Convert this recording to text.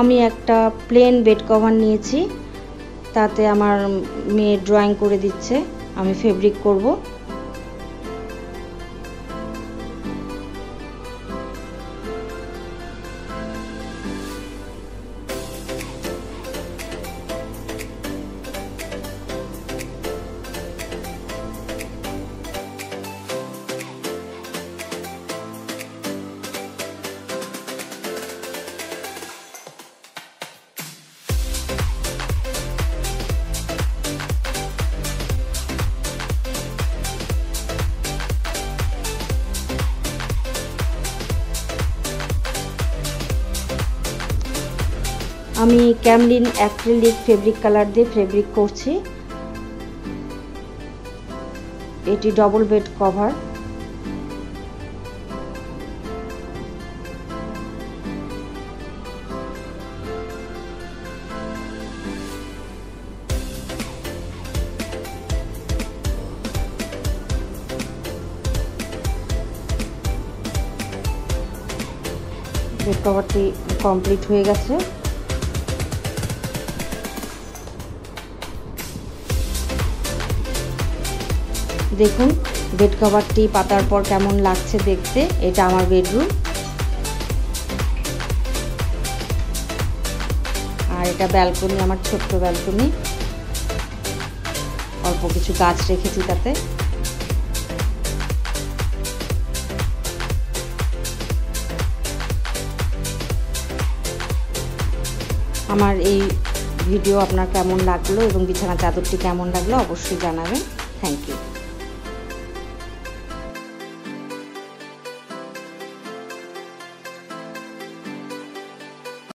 আমি একটা plane bed cover নিয়েছি, তাতে আমার মেয়ে ড্রয়িং করে দিচ্ছে, আমি ফেব্রিক করব। আমি ক্যামলিন অ্যাক্রিলিক ফেব্রিক কালার দিয়ে ফেব্রিক করছি। এটি ডবল বেড কভার। বেড কভারটি কমপ্লিট হয়ে গেছে। দেখুন বেড কভারটি পাতার পর কেমন লাগছে দেখতে। এটা আমার বেডরুম, আর এটা ব্যালকনি, আমার ছোট্ট ব্যালকনি। অল্প কিছু গাছ রেখেছি তাতে। আমার এই ভিডিও আপনার কেমন লাগলো এবং বিছানা চাদরটি কেমন লাগলো অবশ্যই জানাবেন। Thank you.